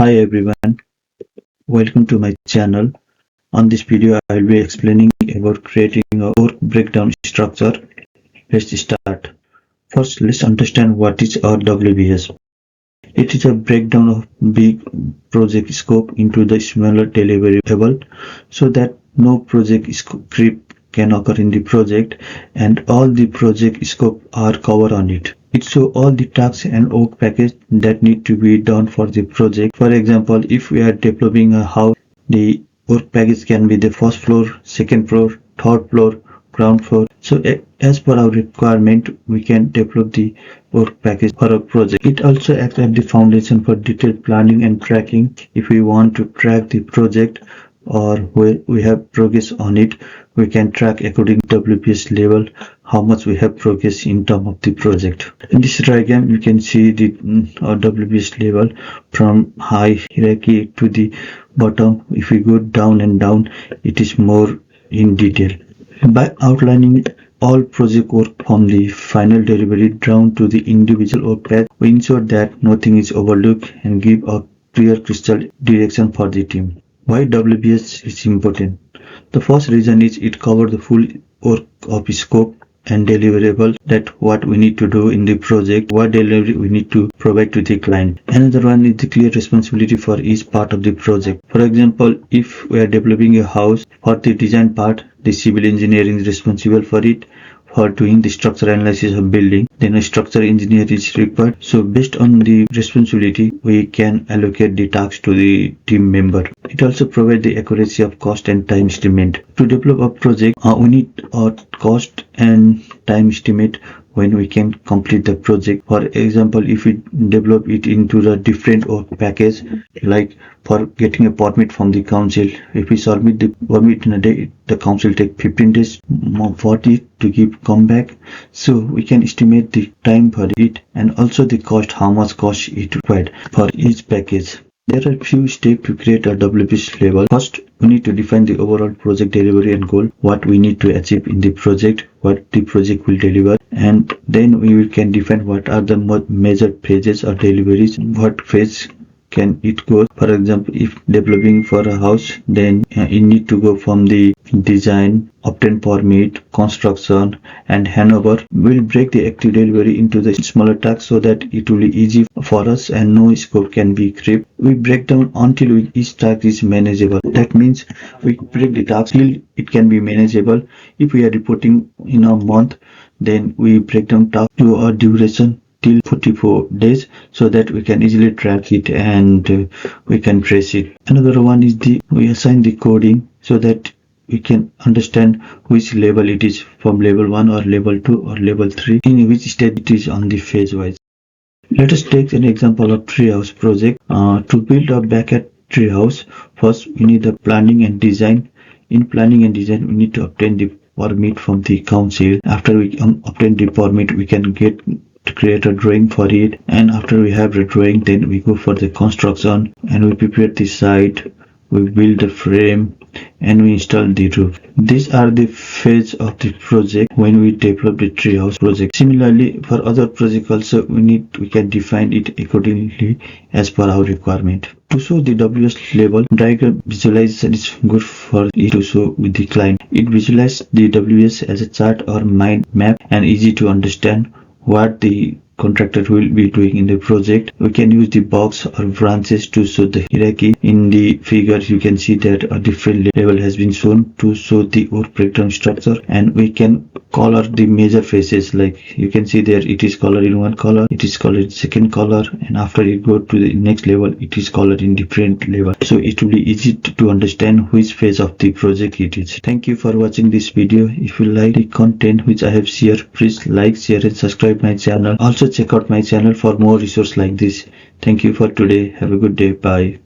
Hi everyone, welcome to my channel. On this video, I will be explaining about creating a work breakdown structure. Let's start. First, let's understand what is our WBS. It is a breakdown of big project scope into the smaller deliverable so that no project creep can occur in the project and all the project scope are covered on it. It shows all the tasks and work package that need to be done for the project. For example, if we are developing a house, the work package can be the first floor, second floor, third floor, ground floor. So as per our requirement, we can develop the work package for a project. It also acts as the foundation for detailed planning and tracking. If we want to track the project or where we have progress on it, we can track according to WBS level how much we have progress in terms of the project. In this diagram, you can see the WBS level from high hierarchy to the bottom. If we go down and down, it is more in detail. By outlining all project work from the final delivery down to the individual work path, we ensure that nothing is overlooked and give a clear crystal direction for the team. Why WBS is important? The first reason is it covers the full work of scope and deliverable, that what we need to do in the project, what delivery we need to provide to the client. Another one is the clear responsibility for each part of the project. For example, if we are developing a house, for the design part, the civil engineering is responsible for it. For doing the structural analysis of building, then a structural engineer is required. So based on the responsibility, we can allocate the tasks to the team member. It also provides the accuracy of cost and time estimate. To develop a project, we need a cost and time estimate when we can complete the project. For example, if we develop it into the different work package, like for getting a permit from the council, if we submit the permit in a day, the council take 15 days for it to come back. So we can estimate the time for it and also the cost, how much cost it required for each package. There are few steps to create a WBS level. First, we need to define the overall project delivery and goal, what we need to achieve in the project, what the project will deliver, and then we can define what are the major phases or deliveries, what phase can it go. For example, if developing for a house, then you need to go from the design, obtain permit, construction and handover. We'll break the active delivery into the smaller tasks so that it will be easy for us and no scope can be crept. We break down until each task is manageable. That means we break the task till it can be manageable. If we are reporting in a month, then we break down task to a duration till 44 days so that we can easily track it and we can trace it. Another one is we assign the coding so that we can understand which level it is, from level 1 or level 2 or level 3, in which state it is on the phase wise. Let us take an example of Treehouse project. To build a backend treehouse, first we need the planning and design. In planning and design, we need to obtain the permit from the council. After we obtain the permit, we can get to create a drawing for it, and after we have the drawing, then we go for the construction and we prepare the site, we build the frame and we install the roof. These are the phase of the project when we develop the treehouse project. Similarly, for other projects also we can define it accordingly as per our requirement. To show the WBS level, diagram visualization is good for it to show with the client. It visualizes the WBS as a chart or mind map and easy to understand what the contractor will be doing in the project. We can use the box or branches to show the hierarchy. In the figure, you can see that a different level has been shown to show the work breakdown structure, and we can color the major phases. Like you can see there, it is colored in one color, it is colored in second color, and after you go to the next level, it is colored in different level. So it will be easy to understand which phase of the project it is. Thank you for watching this video. If you like the content which I have shared, please like, share and subscribe my channel. Also check out my channel for more resources like this. Thank you for today. Have a good day. Bye.